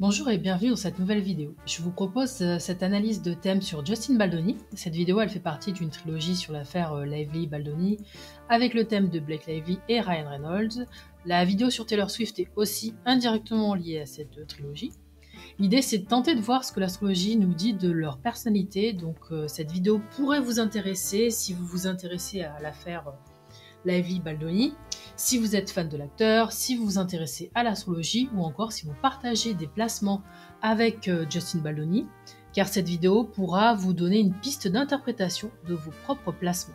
Bonjour et bienvenue dans cette nouvelle vidéo. Je vous propose cette analyse de thème sur Justin Baldoni. Cette vidéo elle fait partie d'une trilogie sur l'affaire Lively-Baldoni avec le thème de Blake Lively et Ryan Reynolds. La vidéo sur Taylor Swift est aussi indirectement liée à cette trilogie. L'idée c'est de tenter de voir ce que l'astrologie nous dit de leur personnalité, donc cette vidéo pourrait vous intéresser si vous vous intéressez à l'affaire Lively-Baldoni, si vous êtes fan de l'acteur, si vous vous intéressez à l'astrologie ou encore si vous partagez des placements avec Justin Baldoni, car cette vidéo pourra vous donner une piste d'interprétation de vos propres placements.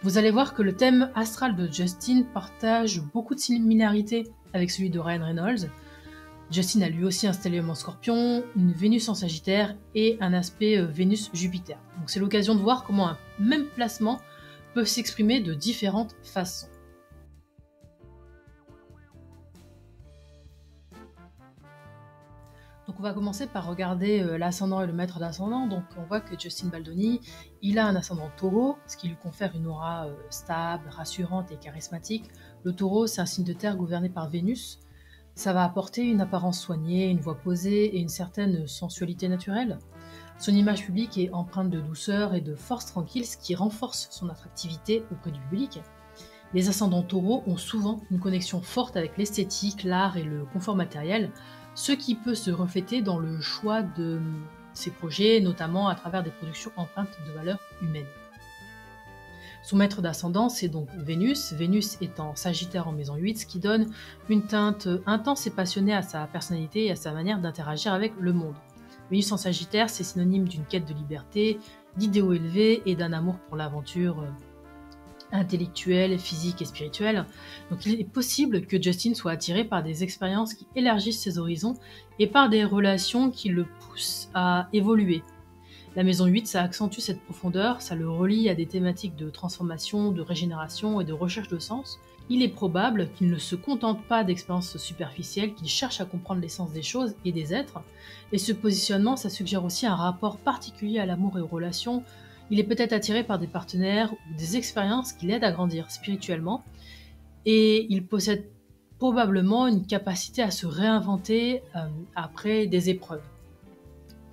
Vous allez voir que le thème astral de Justin partage beaucoup de similarités avec celui de Ryan Reynolds. Justin a lui aussi un stellium en Scorpion, une Vénus en Sagittaire et un aspect Vénus-Jupiter. Donc c'est l'occasion de voir comment un même placement peut s'exprimer de différentes façons. Donc on va commencer par regarder l'ascendant et le maître d'ascendant. Donc on voit que Justin Baldoni, il a un ascendant taureau, ce qui lui confère une aura stable, rassurante et charismatique. Le taureau, c'est un signe de terre gouverné par Vénus. Ça va apporter une apparence soignée, une voix posée et une certaine sensualité naturelle. Son image publique est empreinte de douceur et de force tranquille, ce qui renforce son attractivité auprès du public. Les ascendants taureaux ont souvent une connexion forte avec l'esthétique, l'art et le confort matériel, ce qui peut se refléter dans le choix de ses projets, notamment à travers des productions empreintes de valeurs humaines. Son maître d'ascendant, c'est donc Vénus. Vénus est en Sagittaire en maison 8, ce qui donne une teinte intense et passionnée à sa personnalité et à sa manière d'interagir avec le monde. Vénus en Sagittaire, c'est synonyme d'une quête de liberté, d'idéaux élevés et d'un amour pour l'aventure intellectuelle, physique et spirituelle. Donc il est possible que Justin soit attiré par des expériences qui élargissent ses horizons et par des relations qui le poussent à évoluer. La maison 8, ça accentue cette profondeur, ça le relie à des thématiques de transformation, de régénération et de recherche de sens. Il est probable qu'il ne se contente pas d'expériences superficielles, qu'il cherche à comprendre l'essence des choses et des êtres. Et ce positionnement, ça suggère aussi un rapport particulier à l'amour et aux relations. Il est peut-être attiré par des partenaires ou des expériences qui l'aident à grandir spirituellement. Et il possède probablement une capacité à se réinventer après des épreuves.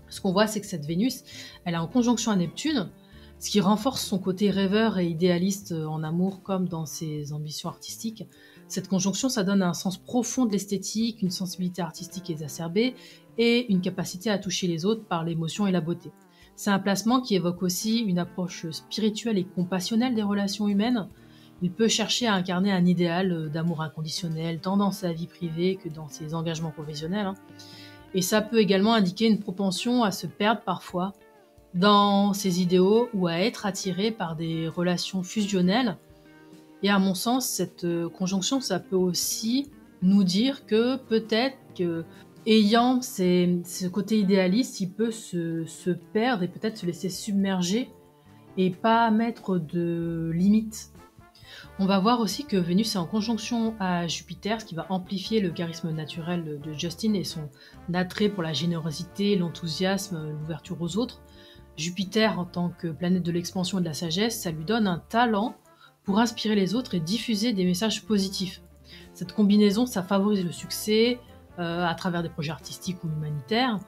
Ce qu'on voit, c'est que cette Vénus, elle est en conjonction à Neptune, ce qui renforce son côté rêveur et idéaliste en amour comme dans ses ambitions artistiques. Cette conjonction, ça donne un sens profond de l'esthétique, une sensibilité artistique exacerbée et une capacité à toucher les autres par l'émotion et la beauté. C'est un placement qui évoque aussi une approche spirituelle et compassionnelle des relations humaines. Il peut chercher à incarner un idéal d'amour inconditionnel, tant dans sa vie privée que dans ses engagements professionnels. Et ça peut également indiquer une propension à se perdre parfois dans ses idéaux ou à être attiré par des relations fusionnelles. Et à mon sens, cette conjonction, ça peut aussi nous dire que peut-être que ayant ce côté idéaliste, il peut se perdre et peut-être se laisser submerger et pas mettre de limites. On va voir aussi que Vénus est en conjonction à Jupiter, ce qui va amplifier le charisme naturel de Justin et son attrait pour la générosité, l'enthousiasme, l'ouverture aux autres. Jupiter, en tant que planète de l'expansion et de la sagesse, ça lui donne un talent pour inspirer les autres et diffuser des messages positifs. Cette combinaison, ça favorise le succès à travers des projets artistiques ou humanitaires,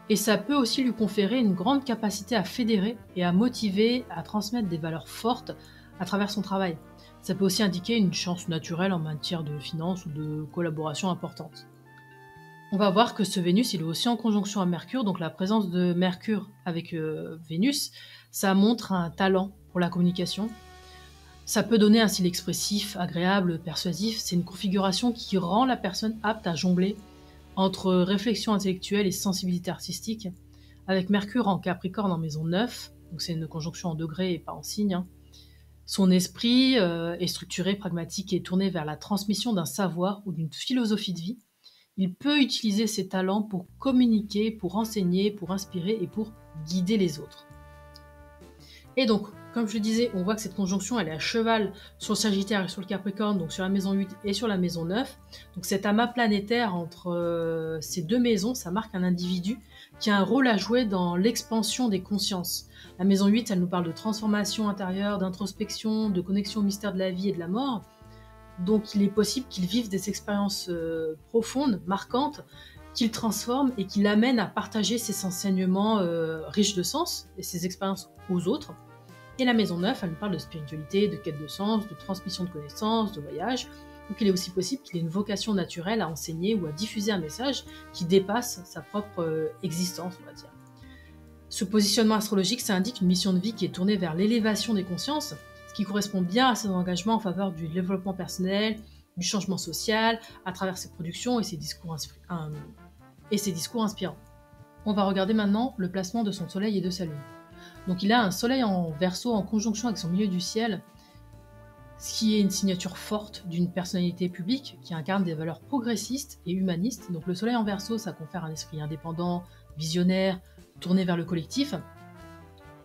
et ça peut aussi lui conférer une grande capacité à fédérer et à motiver, à transmettre des valeurs fortes à travers son travail. Ça peut aussi indiquer une chance naturelle en matière de finances ou de collaboration importante. On va voir que ce Vénus, il est aussi en conjonction à Mercure, donc la présence de Mercure avec Vénus, ça montre un talent pour la communication. Ça peut donner un style expressif, agréable, persuasif. C'est une configuration qui rend la personne apte à jongler entre réflexion intellectuelle et sensibilité artistique. Avec Mercure en Capricorne en maison 9, donc c'est une conjonction en degrés et pas en signes. Son esprit est structuré, pragmatique et tourné vers la transmission d'un savoir ou d'une philosophie de vie. Il peut utiliser ses talents pour communiquer, pour enseigner, pour inspirer et pour guider les autres. Et donc, comme je le disais, on voit que cette conjonction, elle est à cheval sur le Sagittaire et sur le Capricorne, donc sur la maison 8 et sur la maison 9. Donc cet amas planétaire entre ces deux maisons, ça marque un individu qui a un rôle à jouer dans l'expansion des consciences. La maison 8, elle nous parle de transformation intérieure, d'introspection, de connexion au mystère de la vie et de la mort. Donc il est possible qu'ils vivent des expériences profondes, marquantes, qu'il transforme et qui l'amène à partager ses enseignements riches de sens et ses expériences aux autres. Et la maison 9, elle nous parle de spiritualité, de quête de sens, de transmission de connaissances, de voyage. Donc il est aussi possible qu'il ait une vocation naturelle à enseigner ou à diffuser un message qui dépasse sa propre existence, on va dire. Ce positionnement astrologique, ça indique une mission de vie qui est tournée vers l'élévation des consciences, ce qui correspond bien à ses engagements en faveur du développement personnel, du changement social, à travers ses productions et ses discours inspirants. On va regarder maintenant le placement de son soleil et de sa lune. Donc il a un soleil en Verseau en conjonction avec son milieu du ciel, ce qui est une signature forte d'une personnalité publique qui incarne des valeurs progressistes et humanistes. Donc le soleil en Verseau, ça confère un esprit indépendant, visionnaire, tourné vers le collectif.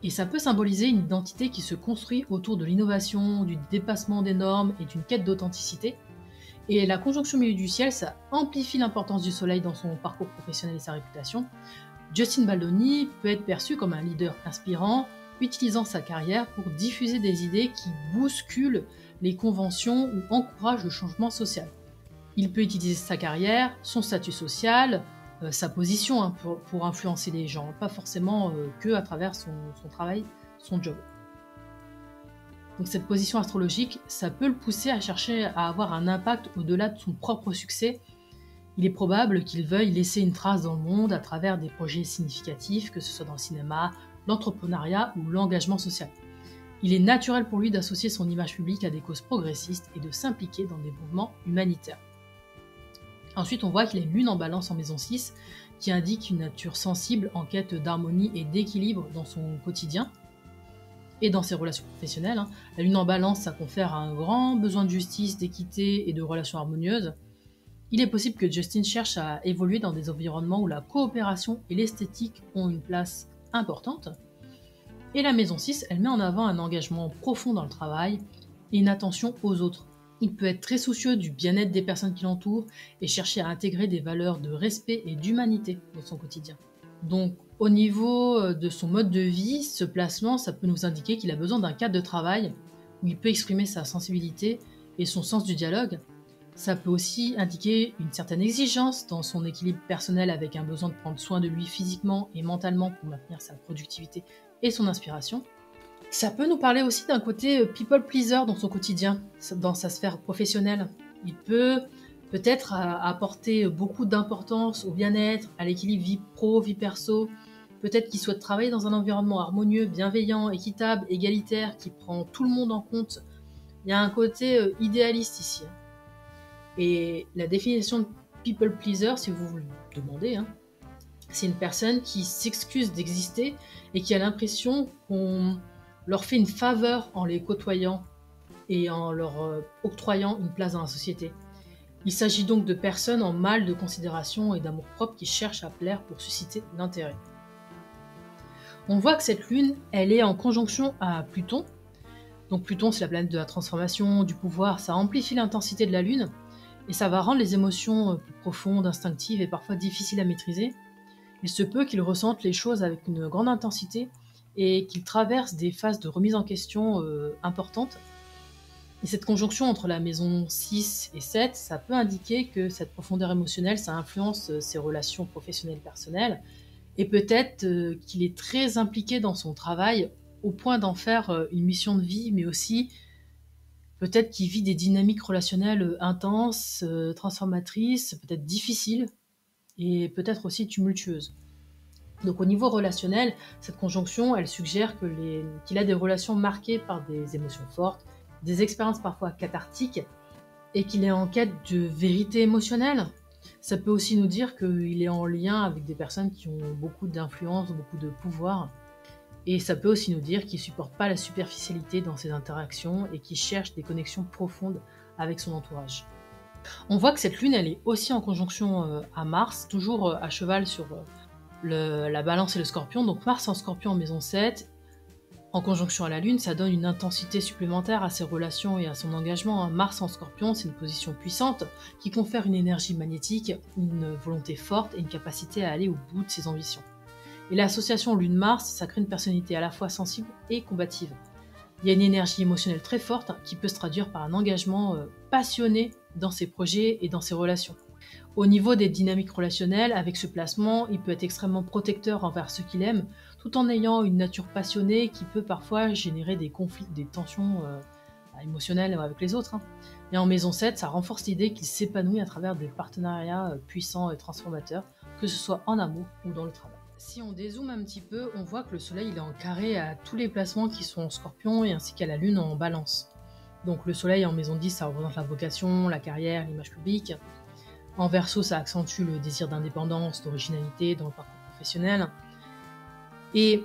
Et ça peut symboliser une identité qui se construit autour de l'innovation, du dépassement des normes et d'une quête d'authenticité. Et la conjonction milieu du ciel, ça amplifie l'importance du soleil dans son parcours professionnel et sa réputation. Justin Baldoni peut être perçu comme un leader inspirant, utilisant sa carrière pour diffuser des idées qui bousculent les conventions ou encouragent le changement social. Il peut utiliser sa carrière, son statut social, sa position pour influencer les gens, pas forcément que à travers son travail, son job. Donc cette position astrologique, ça peut le pousser à chercher à avoir un impact au-delà de son propre succès. Il est probable qu'il veuille laisser une trace dans le monde à travers des projets significatifs, que ce soit dans le cinéma, l'entrepreneuriat ou l'engagement social. Il est naturel pour lui d'associer son image publique à des causes progressistes et de s'impliquer dans des mouvements humanitaires. Ensuite, on voit qu'il a une lune en balance en maison 6, qui indique une nature sensible en quête d'harmonie et d'équilibre dans son quotidien et dans ses relations professionnelles. La lune en balance, ça confère un grand besoin de justice, d'équité et de relations harmonieuses. Il est possible que Justin cherche à évoluer dans des environnements où la coopération et l'esthétique ont une place importante. Et la maison 6, elle met en avant un engagement profond dans le travail et une attention aux autres. Il peut être très soucieux du bien-être des personnes qui l'entourent et chercher à intégrer des valeurs de respect et d'humanité dans son quotidien. Donc, au niveau de son mode de vie, ce placement, ça peut nous indiquer qu'il a besoin d'un cadre de travail où il peut exprimer sa sensibilité et son sens du dialogue. Ça peut aussi indiquer une certaine exigence dans son équilibre personnel avec un besoin de prendre soin de lui physiquement et mentalement pour maintenir sa productivité et son inspiration. Ça peut nous parler aussi d'un côté people pleaser dans son quotidien, dans sa sphère professionnelle. Il peut peut-être apporter beaucoup d'importance au bien-être, à l'équilibre vie pro, vie perso. Peut-être qu'il souhaite travailler dans un environnement harmonieux, bienveillant, équitable, égalitaire, qui prend tout le monde en compte. Il y a un côté idéaliste ici. Et la définition de people pleaser, si vous le demandez, c'est une personne qui s'excuse d'exister et qui a l'impression qu'on leur fait une faveur en les côtoyant et en leur octroyant une place dans la société. Il s'agit donc de personnes en mal de considération et d'amour-propre qui cherchent à plaire pour susciter l'intérêt. On voit que cette lune, elle est en conjonction à Pluton. Donc Pluton, c'est la planète de la transformation, du pouvoir, ça amplifie l'intensité de la lune et ça va rendre les émotions plus profondes, instinctives et parfois difficiles à maîtriser. Il se peut qu'il ressente les choses avec une grande intensité et qu'il traverse des phases de remise en question importantes. Et cette conjonction entre la maison 6 et 7, ça peut indiquer que cette profondeur émotionnelle, ça influence ses relations professionnelles et personnelles, et peut-être qu'il est très impliqué dans son travail au point d'en faire une mission de vie, mais aussi peut-être qu'il vit des dynamiques relationnelles intenses, transformatrices, peut-être difficiles, et peut-être aussi tumultueuses. Donc au niveau relationnel, cette conjonction, elle suggère qu'il a des relations marquées par des émotions fortes, des expériences parfois cathartiques, et qu'il est en quête de vérité émotionnelle. Ça peut aussi nous dire qu'il est en lien avec des personnes qui ont beaucoup d'influence, beaucoup de pouvoir. Et ça peut aussi nous dire qu'il ne supporte pas la superficialité dans ses interactions et qu'il cherche des connexions profondes avec son entourage. On voit que cette lune, elle est aussi en conjonction à Mars, toujours à cheval sur la balance et le scorpion. Donc Mars en scorpion en maison 7, en conjonction à la lune, ça donne une intensité supplémentaire à ses relations et à son engagement. Mars en scorpion, c'est une position puissante qui confère une énergie magnétique, une volonté forte et une capacité à aller au bout de ses ambitions. Et l'association Lune-Mars, ça crée une personnalité à la fois sensible et combative. Il y a une énergie émotionnelle très forte qui peut se traduire par un engagement passionné dans ses projets et dans ses relations. Au niveau des dynamiques relationnelles, avec ce placement, il peut être extrêmement protecteur envers ceux qu'il aime, tout en ayant une nature passionnée qui peut parfois générer des conflits, des tensions émotionnelles avec les autres, hein. Et en maison 7, ça renforce l'idée qu'il s'épanouit à travers des partenariats puissants et transformateurs, que ce soit en amour ou dans le travail. Si on dézoome un petit peu, on voit que le soleil il est en carré à tous les placements qui sont en scorpion et ainsi qu'à la lune en balance. Donc le soleil en maison 10, ça représente la vocation, la carrière, l'image publique. En verso, ça accentue le désir d'indépendance, d'originalité dans le parcours professionnel. Et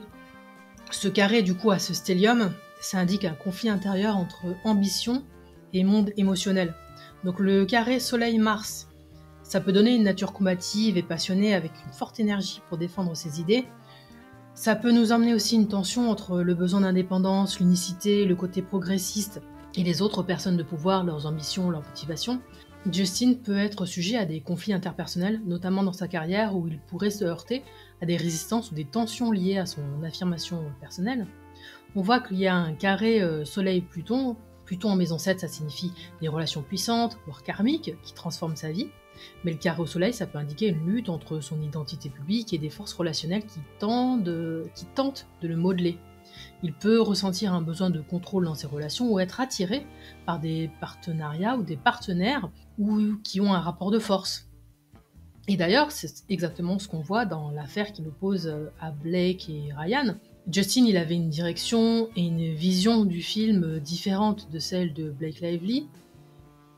ce carré, du coup, à ce stellium, ça indique un conflit intérieur entre ambition et monde émotionnel. Donc le carré Soleil-Mars, ça peut donner une nature combative et passionnée avec une forte énergie pour défendre ses idées. Ça peut nous emmener aussi une tension entre le besoin d'indépendance, l'unicité, le côté progressiste et les autres personnes de pouvoir, leurs ambitions, leurs motivations. Justin peut être sujet à des conflits interpersonnels, notamment dans sa carrière où il pourrait se heurter à des résistances ou des tensions liées à son affirmation personnelle. On voit qu'il y a un carré Soleil-Pluton. Pluton en maison 7, ça signifie des relations puissantes, voire karmiques, qui transforment sa vie. Mais le carré au Soleil, ça peut indiquer une lutte entre son identité publique et des forces relationnelles qui tentent de le modeler. Il peut ressentir un besoin de contrôle dans ses relations ou être attiré par des partenariats ou des partenaires qui ont un rapport de force. Et d'ailleurs, c'est exactement ce qu'on voit dans l'affaire qui l'oppose à Blake et Ryan. Justin, il avait une direction et une vision du film différente de celle de Blake Lively.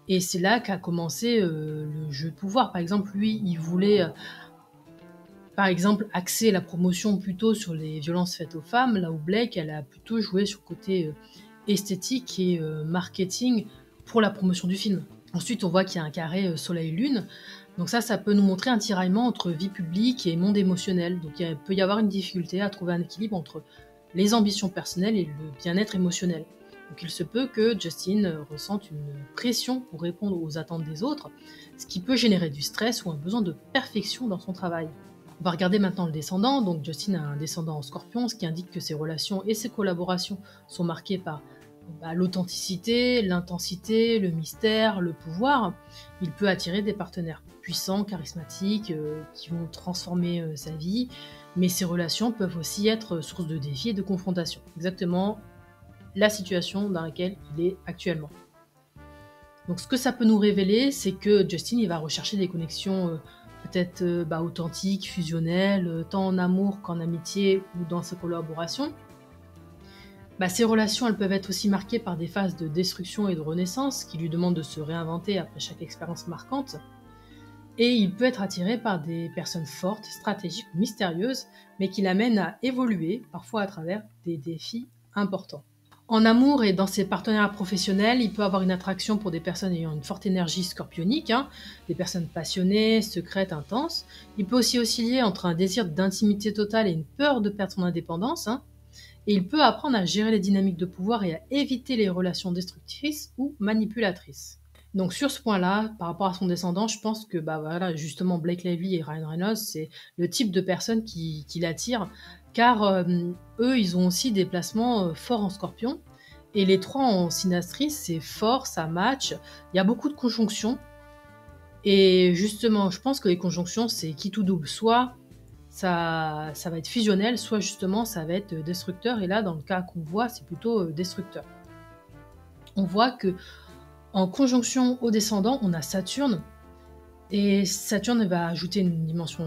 Et c'est là qu'a commencé le jeu de pouvoir. Par exemple, lui, il voulait axer la promotion plutôt sur les violences faites aux femmes, là où Blake, elle a plutôt joué sur le côté esthétique et marketing pour la promotion du film. Ensuite, on voit qu'il y a un carré Soleil-Lune. Donc ça peut nous montrer un tiraillement entre vie publique et monde émotionnel. Donc il peut y avoir une difficulté à trouver un équilibre entre les ambitions personnelles et le bien-être émotionnel. Donc il se peut que Justin ressente une pression pour répondre aux attentes des autres, ce qui peut générer du stress ou un besoin de perfection dans son travail. On va regarder maintenant le descendant. Donc Justin a un descendant en Scorpion, ce qui indique que ses relations et ses collaborations sont marquées par l'authenticité, l'intensité, le mystère, le pouvoir. Il peut attirer des partenaires puissants, charismatiques, qui vont transformer sa vie, mais ces relations peuvent aussi être source de défis et de confrontation. Exactement la situation dans laquelle il est actuellement. Donc ce que ça peut nous révéler, c'est que Justin il va rechercher des connexions peut-être authentiques, fusionnelles, tant en amour qu'en amitié ou dans ses collaborations. Ces relations elles peuvent être aussi marquées par des phases de destruction et de renaissance qui lui demandent de se réinventer après chaque expérience marquante. Et il peut être attiré par des personnes fortes, stratégiques ou mystérieuses, mais qui l'amènent à évoluer, parfois à travers des défis importants. En amour et dans ses partenaires professionnels, il peut avoir une attraction pour des personnes ayant une forte énergie scorpionique, des personnes passionnées, secrètes, intenses. Il peut aussi osciller entre un désir d'intimité totale et une peur de perdre son indépendance. Et il peut apprendre à gérer les dynamiques de pouvoir et à éviter les relations destructrices ou manipulatrices. Donc sur ce point-là, par rapport à son descendant, je pense que justement Blake Lively et Ryan Reynolds, c'est le type de personnes qui l'attirent, car eux, ils ont aussi des placements forts en Scorpion, et les trois en Synastrice, c'est fort, ça match, il y a beaucoup de conjonctions, et justement, je pense que les conjonctions, c'est qui tout double, soit ça va être fusionnel, soit justement ça va être destructeur, et là, dans le cas qu'on voit, c'est plutôt destructeur. On voit que en conjonction au descendant, on a Saturne, et Saturne va ajouter une dimension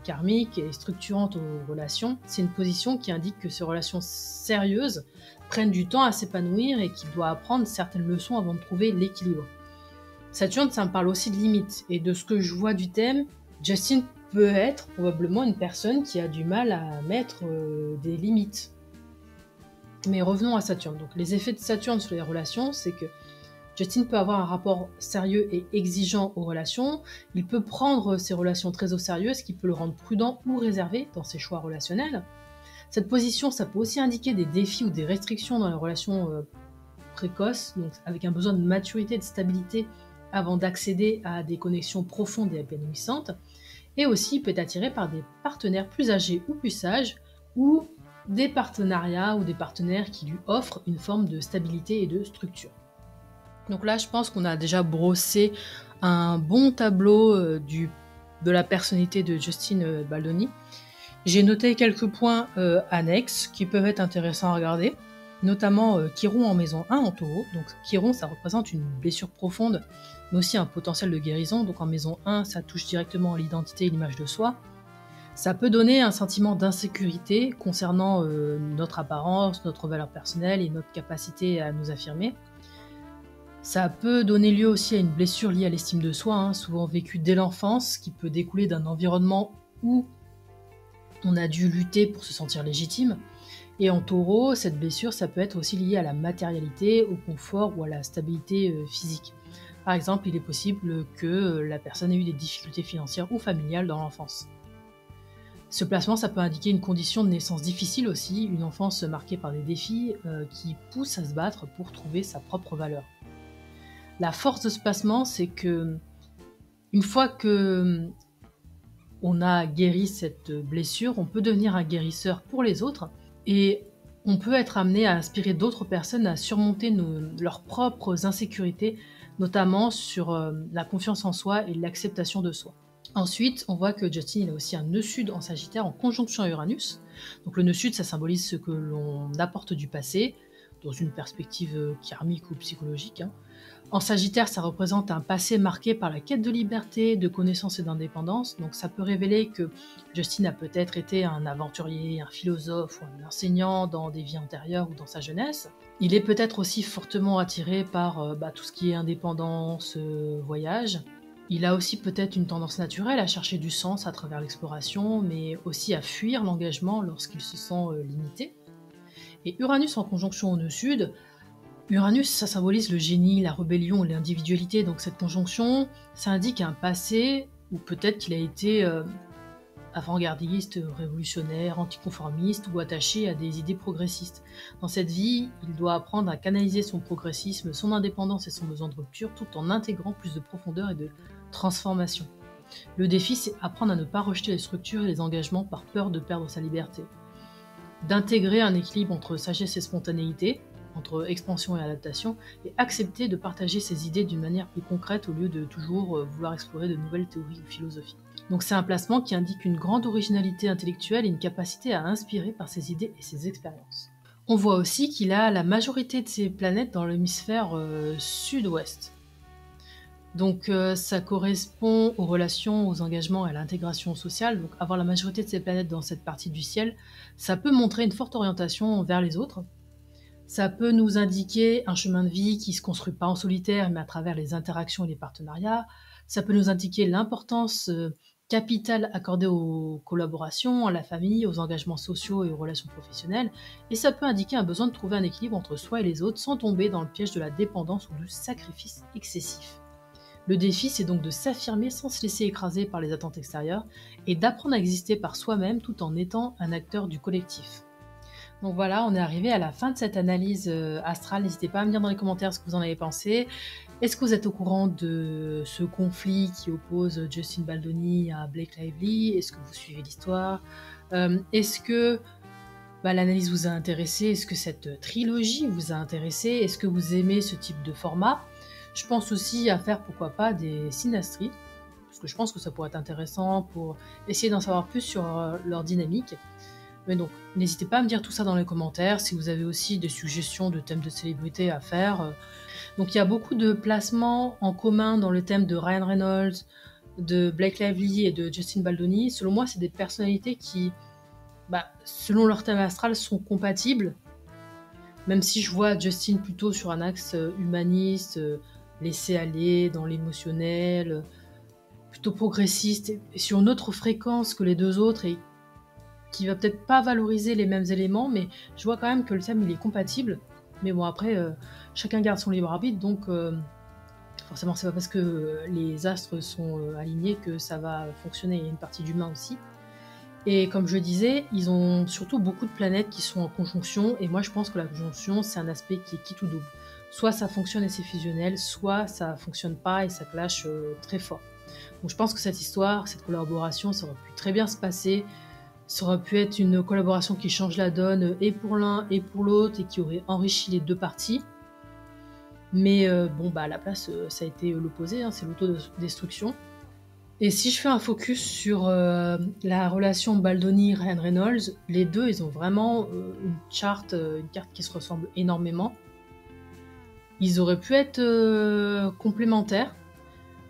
karmique et structurante aux relations. C'est une position qui indique que ces relations sérieuses prennent du temps à s'épanouir et qu'il doit apprendre certaines leçons avant de trouver l'équilibre. Saturne, ça me parle aussi de limites, et de ce que je vois du thème, Justin peut être probablement une personne qui a du mal à mettre des limites. Mais revenons à Saturne. Donc les effets de Saturne sur les relations, c'est que Justin peut avoir un rapport sérieux et exigeant aux relations. Il peut prendre ses relations très au sérieux, ce qui peut le rendre prudent ou réservé dans ses choix relationnels. Cette position, ça peut aussi indiquer des défis ou des restrictions dans les relations précoces, donc avec un besoin de maturité et de stabilité avant d'accéder à des connexions profondes et épanouissantes. Et aussi, il peut être attiré par des partenaires plus âgés ou plus sages, ou des partenariats ou des partenaires qui lui offrent une forme de stabilité et de structure. Donc là, je pense qu'on a déjà brossé un bon tableau de la personnalité de Justin Baldoni. J'ai noté quelques points annexes qui peuvent être intéressants à regarder, notamment Chiron en maison 1 en taureau. Donc Chiron, ça représente une blessure profonde, mais aussi un potentiel de guérison. Donc en maison 1, ça touche directement à l'identité et l'image de soi. Ça peut donner un sentiment d'insécurité concernant notre apparence, notre valeur personnelle et notre capacité à nous affirmer. Ça peut donner lieu aussi à une blessure liée à l'estime de soi, souvent vécue dès l'enfance, qui peut découler d'un environnement où on a dû lutter pour se sentir légitime. Et en taureau, cette blessure, ça peut être aussi lié à la matérialité, au confort ou à la stabilité physique. Par exemple, il est possible que la personne ait eu des difficultés financières ou familiales dans l'enfance. Ce placement, ça peut indiquer une condition de naissance difficile aussi, une enfance marquée par des défis qui poussent à se battre pour trouver sa propre valeur. La force de ce placement, c'est que une fois que on a guéri cette blessure, on peut devenir un guérisseur pour les autres et on peut être amené à inspirer d'autres personnes à surmonter leurs propres insécurités, notamment sur la confiance en soi et l'acceptation de soi. Ensuite, on voit que Justin il a aussi un nœud sud en Sagittaire en conjonction à Uranus. Donc le nœud sud, ça symbolise ce que l'on apporte du passé, dans une perspective karmique ou psychologique. En Sagittaire, ça représente un passé marqué par la quête de liberté, de connaissance et d'indépendance. Donc ça peut révéler que Justin a peut-être été un aventurier, un philosophe ou un enseignant dans des vies antérieures ou dans sa jeunesse. Il est peut-être aussi fortement attiré par tout ce qui est indépendance, voyage. Il a aussi peut-être une tendance naturelle à chercher du sens à travers l'exploration, mais aussi à fuir l'engagement lorsqu'il se sent limité. Et Uranus en conjonction au nœud sud, Uranus, ça symbolise le génie, la rébellion, l'individualité. Donc cette conjonction, ça indique un passé où peut-être qu'il a été avant-gardiste, révolutionnaire, anticonformiste ou attaché à des idées progressistes. Dans cette vie, il doit apprendre à canaliser son progressisme, son indépendance et son besoin de rupture tout en intégrant plus de profondeur et de transformation. Le défi, c'est apprendre à ne pas rejeter les structures et les engagements par peur de perdre sa liberté. D'intégrer un équilibre entre sagesse et spontanéité, entre expansion et adaptation, et accepter de partager ses idées d'une manière plus concrète au lieu de toujours vouloir explorer de nouvelles théories ou philosophies. Donc c'est un placement qui indique une grande originalité intellectuelle et une capacité à inspirer par ses idées et ses expériences. On voit aussi qu'il a la majorité de ses planètes dans l'hémisphère sud-ouest. Donc ça correspond aux relations, aux engagements et à l'intégration sociale. Donc avoir la majorité de ces planètes dans cette partie du ciel, ça peut montrer une forte orientation vers les autres. Ça peut nous indiquer un chemin de vie qui ne se construit pas en solitaire, mais à travers les interactions et les partenariats. Ça peut nous indiquer l'importance capitale accordée aux collaborations, à la famille, aux engagements sociaux et aux relations professionnelles. Et ça peut indiquer un besoin de trouver un équilibre entre soi et les autres sans tomber dans le piège de la dépendance ou du sacrifice excessif. Le défi, c'est donc de s'affirmer sans se laisser écraser par les attentes extérieures et d'apprendre à exister par soi-même tout en étant un acteur du collectif. Donc voilà, on est arrivé à la fin de cette analyse astrale. N'hésitez pas à me dire dans les commentaires ce que vous en avez pensé. Est-ce que vous êtes au courant de ce conflit qui oppose Justin Baldoni à Blake Lively? Est-ce que vous suivez l'histoire? Est-ce que l'analyse vous a intéressé? Est-ce que cette trilogie vous a intéressé? Est-ce que vous aimez ce type de format? Je pense aussi à faire, pourquoi pas, des synastries, parce que je pense que ça pourrait être intéressant pour essayer d'en savoir plus sur leur dynamique. Mais donc, n'hésitez pas à me dire tout ça dans les commentaires, si vous avez aussi des suggestions de thèmes de célébrités à faire. Donc il y a beaucoup de placements en commun dans le thème de Ryan Reynolds, de Blake Lively et de Justin Baldoni. Selon moi, c'est des personnalités qui, selon leur thème astral, sont compatibles. Même si je vois Justin plutôt sur un axe humaniste, laisser aller dans l'émotionnel, plutôt progressiste, et sur une autre fréquence que les deux autres, et qui va peut-être pas valoriser les mêmes éléments, mais je vois quand même que le thème il est compatible. Mais bon, après, chacun garde son libre arbitre, donc forcément c'est pas parce que les astres sont alignés que ça va fonctionner. Il y a une partie d'humain aussi. Et comme je disais, ils ont surtout beaucoup de planètes qui sont en conjonction, et moi je pense que la conjonction c'est un aspect qui est quitte ou double. Soit ça fonctionne et c'est fusionnel, soit ça fonctionne pas et ça clash très fort. Donc je pense que cette histoire, cette collaboration, ça aurait pu très bien se passer. Ça aurait pu être une collaboration qui change la donne et pour l'un et pour l'autre et qui aurait enrichi les deux parties. Mais bon, bah, à la place, ça a été l'opposé, hein, c'est l'autodestruction. Et si je fais un focus sur la relation Baldoni-Ryan Reynolds, les deux, ils ont vraiment une carte qui se ressemble énormément. Ils auraient pu être complémentaires.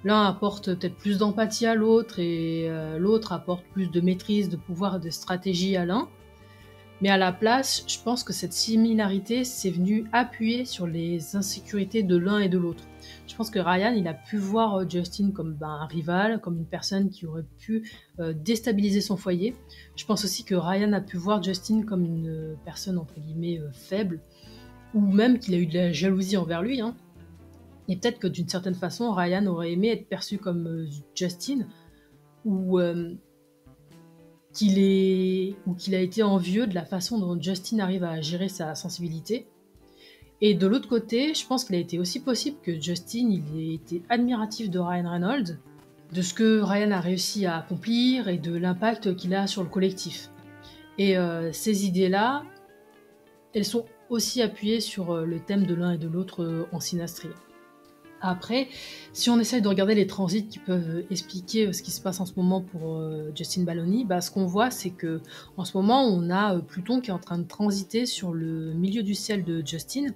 L'un apporte peut-être plus d'empathie à l'autre et l'autre apporte plus de maîtrise, de pouvoir et de stratégie à l'un. Mais à la place, je pense que cette similarité s'est venue appuyer sur les insécurités de l'un et de l'autre. Je pense que Ryan, il a pu voir Justin comme un rival, comme une personne qui aurait pu déstabiliser son foyer. Je pense aussi que Ryan a pu voir Justin comme une personne entre guillemets faible, ou même qu'il a eu de la jalousie envers lui, hein. Et peut-être que d'une certaine façon, Ryan aurait aimé être perçu comme Justin, ou qu'il a été envieux de la façon dont Justin arrive à gérer sa sensibilité. Et de l'autre côté, je pense qu'il a été aussi possible que Justin il ait été admiratif de Ryan Reynolds, de ce que Ryan a réussi à accomplir et de l'impact qu'il a sur le collectif. Et ces idées-là, elles sont aussi appuyées sur le thème de l'un et de l'autre en synastrie. Après, si on essaye de regarder les transits qui peuvent expliquer ce qui se passe en ce moment pour Justin Baldoni, bah, ce qu'on voit, c'est que en ce moment, on a Pluton qui est en train de transiter sur le milieu du ciel de Justin,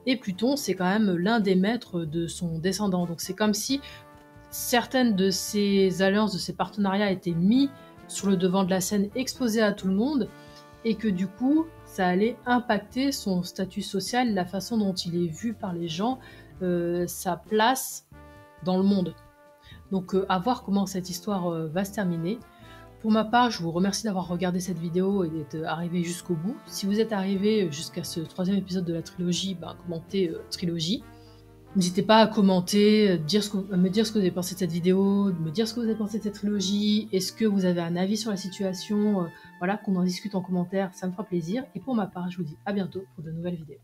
et Pluton, c'est quand même l'un des maîtres de son descendant. Donc c'est comme si certaines de ces alliances, de ces partenariats étaient mis sur le devant de la scène, exposés à tout le monde, et que du coup, ça allait impacter son statut social, la façon dont il est vu par les gens, sa place dans le monde. Donc à voir comment cette histoire va se terminer. Pour ma part, je vous remercie d'avoir regardé cette vidéo et d'être arrivé jusqu'au bout. Si vous êtes arrivé jusqu'à ce 3e épisode de la trilogie, commentez trilogie. N'hésitez pas à commenter, me dire ce que vous avez pensé de cette vidéo, me dire ce que vous avez pensé de cette trilogie, est-ce que vous avez un avis sur la situation, voilà, qu'on en discute en commentaire, ça me fera plaisir. Et pour ma part, je vous dis à bientôt pour de nouvelles vidéos.